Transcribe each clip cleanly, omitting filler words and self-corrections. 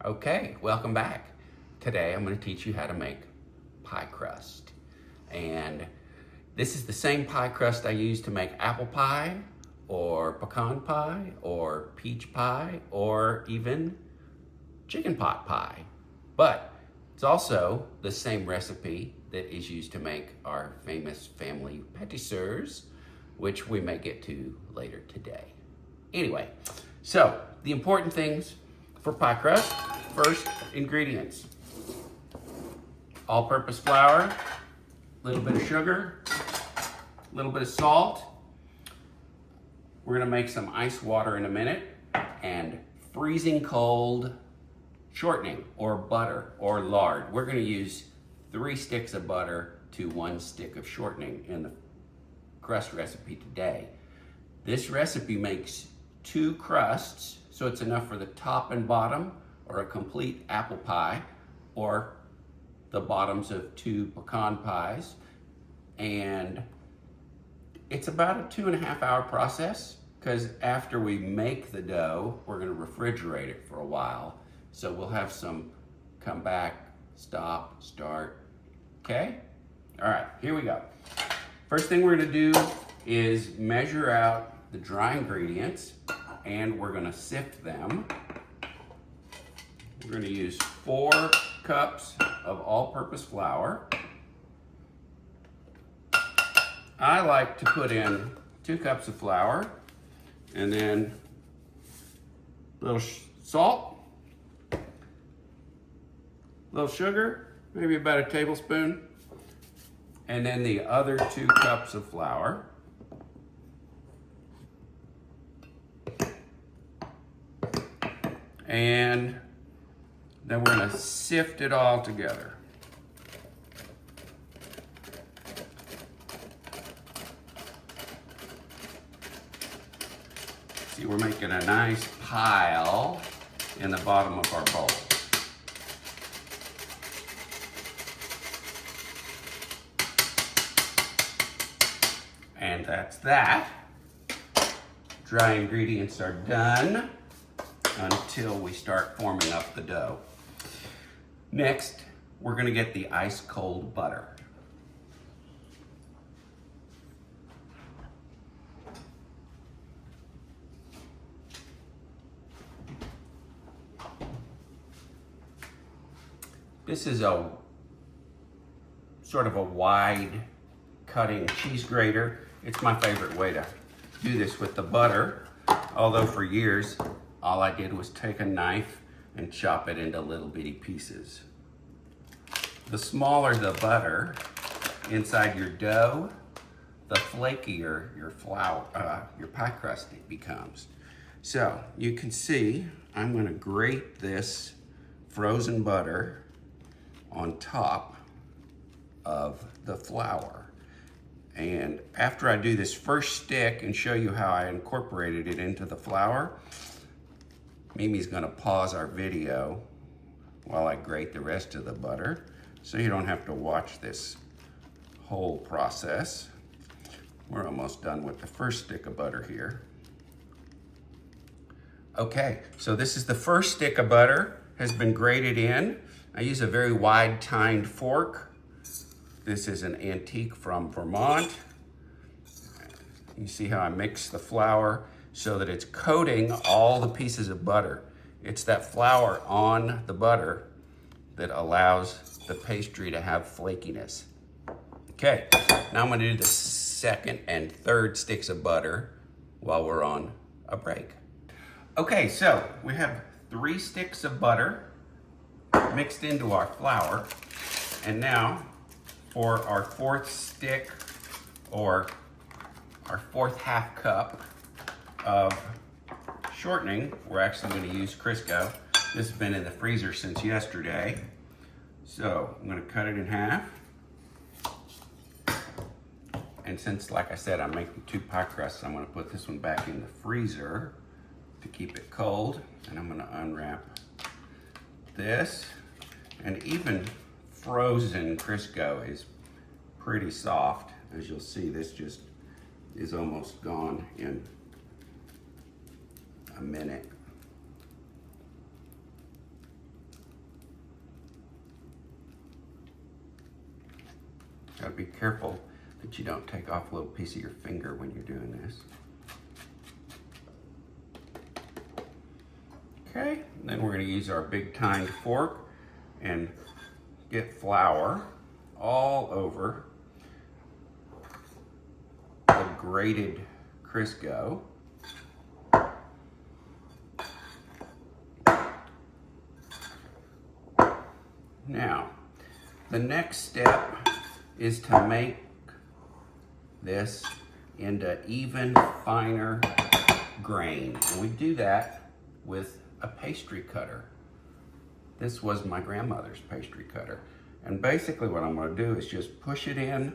Okay, welcome back. Today I'm going to teach you how to make pie crust. And this is the same pie crust I use to make apple pie or pecan pie or peach pie or even chicken pot pie. But it's also the same recipe that is used to make our famous family pâtisseurs, which we may get to later today. Anyway, so the important things for pie crust, first ingredients: all-purpose flour, a little bit of sugar, a little bit of salt. We're gonna make some ice water in a minute, and freezing cold shortening or butter or lard. We're gonna use 3 sticks of butter to 1 stick of shortening in the crust recipe today. This recipe makes 2 crusts, so it's enough for the top and bottom or a complete apple pie or the bottoms of 2 pecan pies. And it's about a 2.5 hour process, because after we make the dough, we're gonna refrigerate it for a while. So we'll have some come back, stop, start, okay? All right, here we go. First thing we're gonna do is measure out the dry ingredients, and we're gonna sift them. We're gonna use 4 cups of all-purpose flour. I like to put in 2 cups of flour, and then a little salt, a little sugar, maybe about a tablespoon, and then the other 2 cups of flour. And then we're gonna sift it all together. See, we're making a nice pile in the bottom of our bowl. And that's that. Dry ingredients are done until we start forming up the dough. Next, we're gonna get the ice cold butter. This is a sort of a wide cutting cheese grater. It's my favorite way to do this with the butter, although for years, all I did was take a knife and chop it into little bitty pieces. The smaller the butter inside your dough, the flakier your flour, your pie crust becomes. So you can see I'm gonna grate this frozen butter on top of the flour. And after I do this first stick and show you how I incorporated it into the flour, Mimi's gonna pause our video while I grate the rest of the butter, so you don't have to watch this whole process. We're almost done with the first stick of butter here. Okay, so this is the first stick of butter, has been grated in. I use a very wide tined fork. This is an antique from Vermont. You see how I mix the flour so that it's coating all the pieces of butter. It's that flour on the butter that allows the pastry to have flakiness. Okay, now I'm gonna do the second and third sticks of butter while we're on a break. Okay, so we have 3 sticks of butter mixed into our flour. And now for our 4th stick, or our 4th half cup of shortening, we're actually going to use Crisco. This has been in the freezer since yesterday. So I'm going to cut it in half. And since, like I said, I'm making 2 pie crusts, I'm going to put this one back in the freezer to keep it cold. And I'm going to unwrap this. And even frozen Crisco is pretty soft. As you'll see, this just is almost gone in a minute. be careful that you don't take off a little piece of your finger when you're doing this. Okay, then we're going to use our big tined fork and get flour all over the grated Crisco. Now, the next step is to make this into even finer grain. And we do that with a pastry cutter. This was my grandmother's pastry cutter. And basically what I'm going to do is just push it in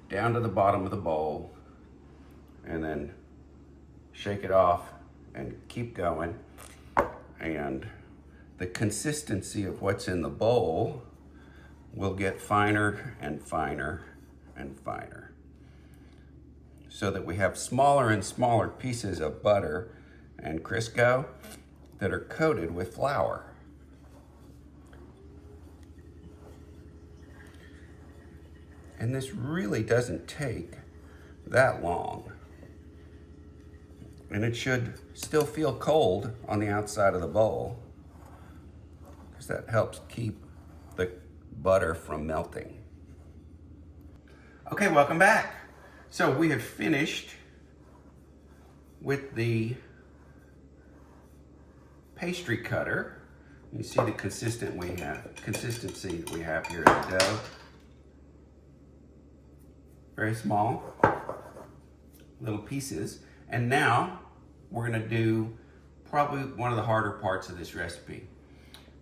down to the bottom of the bowl and then shake it off and keep going. And the consistency of what's in the bowl will get finer and finer and finer, so that we have smaller and smaller pieces of butter and Crisco that are coated with flour. And this really doesn't take that long. And it should still feel cold on the outside of the bowl, because that helps keep the butter from melting. Okay, welcome back. So we have finished with the pastry cutter. You see the consistency that we have here in the dough. Very small little pieces. And now we're gonna do probably one of the harder parts of this recipe.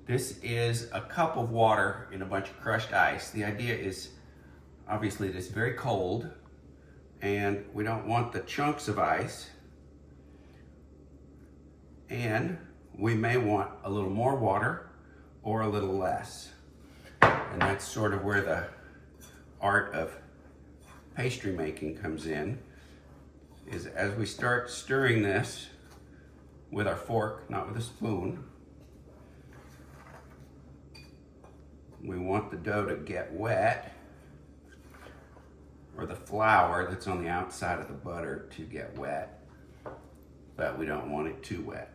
This is a cup of water in a bunch of crushed ice. The idea is, obviously, it is very cold and we don't want the chunks of ice. And we may want a little more water or a little less. And that's sort of where the art of pastry making comes in, is as we start stirring this with our fork, not with a spoon, we want the dough to get wet, or the flour that's on the outside of the butter to get wet, but we don't want it too wet.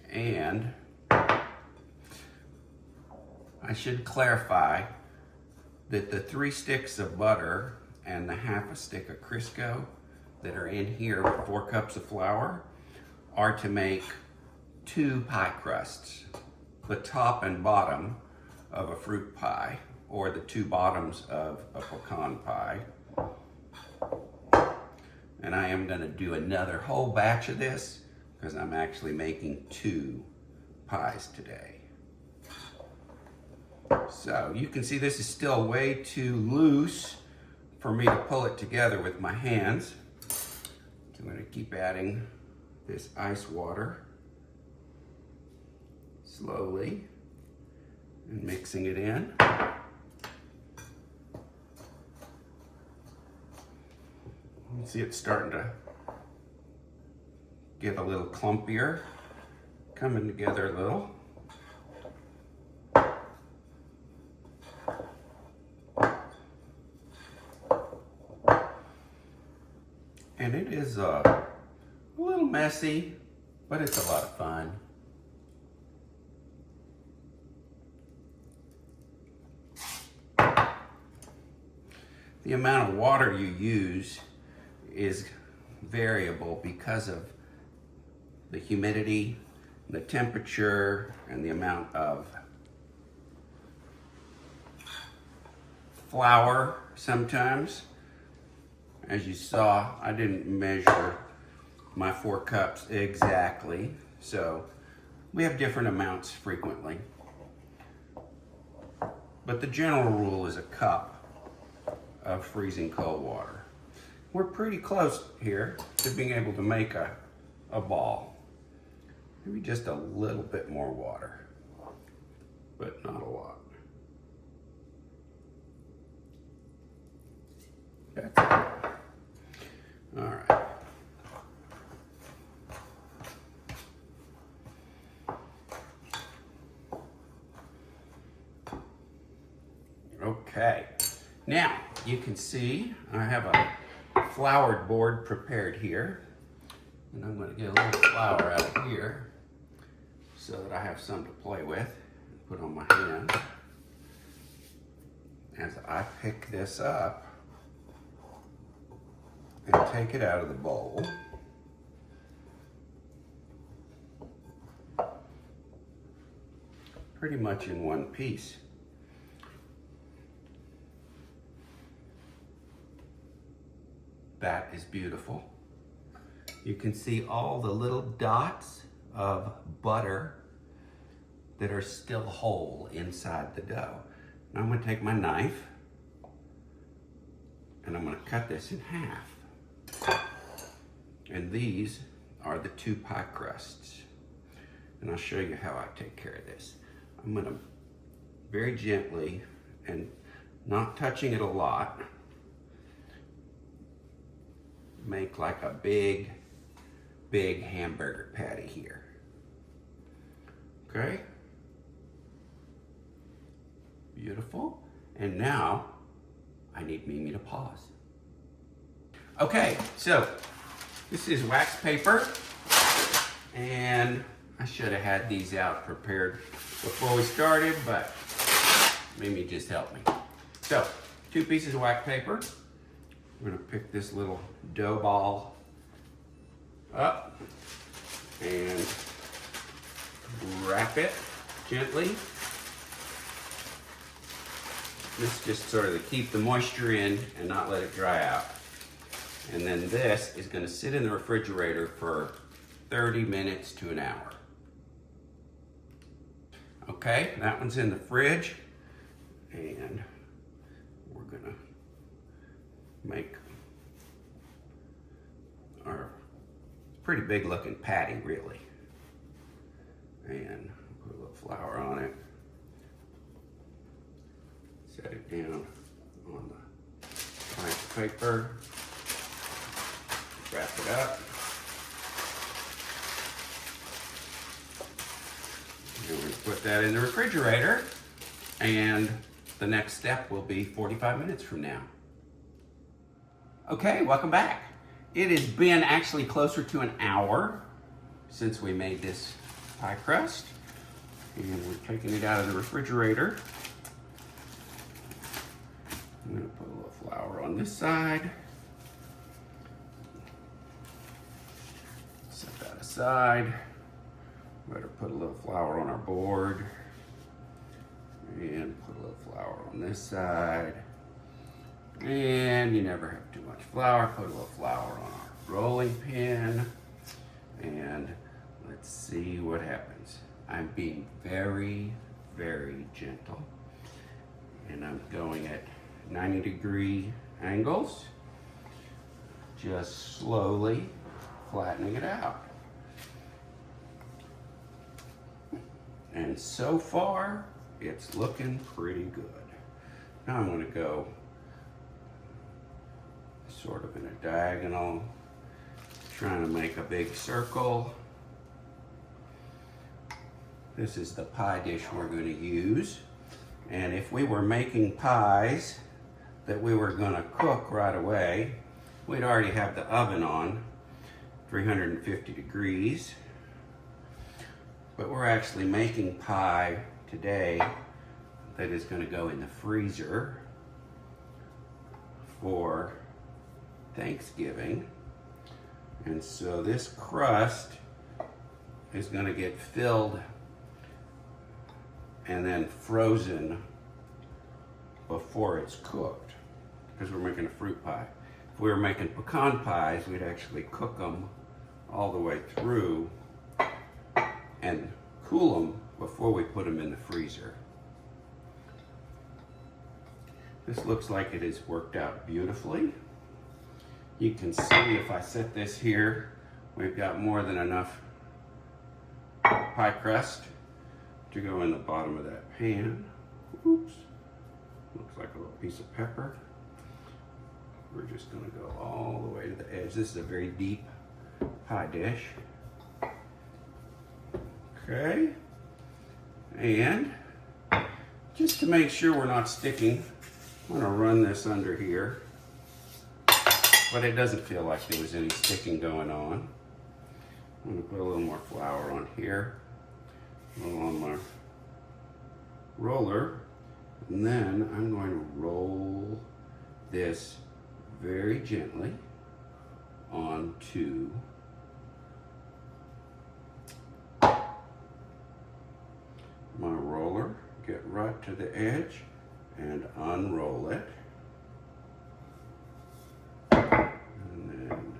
And I should clarify that the 3 sticks of butter and the half a stick of Crisco that are in here with 4 cups of flour are to make 2 pie crusts, the top and bottom of a fruit pie, or the 2 bottoms of a pecan pie. And I am gonna do another whole batch of this because I'm actually making 2 pies today. So you can see this is still way too loose for me to pull it together with my hands. So I'm gonna keep adding this ice water slowly and mixing it in. You see it's starting to get a little clumpier, coming together a little. And it is a little messy, but it's a lot of fun. The amount of water you use is variable because of the humidity, the temperature, and the amount of flour sometimes. As you saw, I didn't measure my 4 cups exactly, so we have different amounts frequently. But the general rule is a cup of freezing cold water. We're pretty close here to being able to make a ball. Maybe just a little bit more water, but not a lot. That's it. All right. Okay, now you can see I have a floured board prepared here. And I'm going to get a little flour out of here so that I have some to play with and put on my hand. As I pick this up and take it out of the bowl, pretty much in one piece. That is beautiful. You can see all the little dots of butter that are still whole inside the dough. Now I'm going to take my knife and I'm going to cut this in half. And these are the 2 pie crusts. And I'll show you how I take care of this. I'm going to very gently and not touching it a lot, make like a big hamburger patty here. Okay? Beautiful. And now I need Mimi to pause. Okay, so this is wax paper, and I should have had these out prepared before we started, but Mimi just helped me. So, 2 pieces of wax paper. We're gonna pick this little dough ball up and wrap it gently. This just sort of to keep the moisture in and not let it dry out. And then this is going to sit in the refrigerator for 30 minutes to an hour. Okay, that one's in the fridge, and we're going to make our pretty big looking patty, really. And put a little flour on it. Set it down on the wax paper. Wrap it up. And we put that in the refrigerator. And the next step will be 45 minutes from now. Okay, welcome back. It has been actually closer to an hour since we made this pie crust. And we're taking it out of the refrigerator. I'm going to put a little flour on this side. Set that aside. Better put a little flour on our board. And put a little flour on this side. And you never have too much flour. Put a little flour on our rolling pin. And let's see what happens. I'm being very, very gentle. And I'm going at 90-degree angles, just slowly flattening it out. And so far, it's looking pretty good. Now I'm going to go sort of in a diagonal, trying to make a big circle. This is the pie dish we're going to use. And if we were making pies that we were going to cook right away, we'd already have the oven on 350 degrees. But we're actually making pie today that is going to go in the freezer for Thanksgiving. And so this crust is going to get filled and then frozen before it's cooked, because we're making a fruit pie. If we were making pecan pies, we'd actually cook them all the way through and cool them before we put them in the freezer. This looks like it has worked out beautifully. You can see if I set this here, we've got more than enough pie crust to go in the bottom of that pan. Oops, looks like a little piece of pepper. We're just gonna go all the way to the edge. This is a very deep pie dish. Okay, and just to make sure we're not sticking I'm gonna run this under here, but it doesn't feel like there was any sticking going on. I'm gonna put a little more flour on here, a little on my roller, and then I'm going to roll this very gently onto my roller. Get right to the edge and unroll it. And then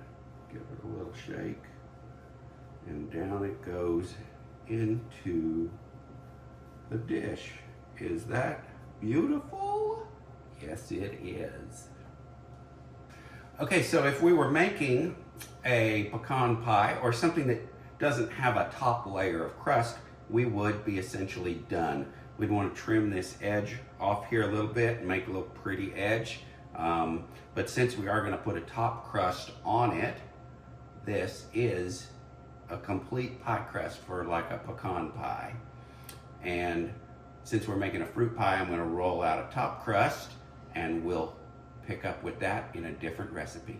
give it a little shake. And down it goes into the dish. Is that beautiful? Yes, it is. Okay, so if we were making a pecan pie or something that doesn't have a top layer of crust, we would be essentially done. We'd want to trim this edge off here a little bit and make a little pretty edge. But since we are going to put a top crust on it, this is a complete pie crust for like a pecan pie. And since we're making a fruit pie, I'm going to roll out a top crust and we'll pick up with that in a different recipe.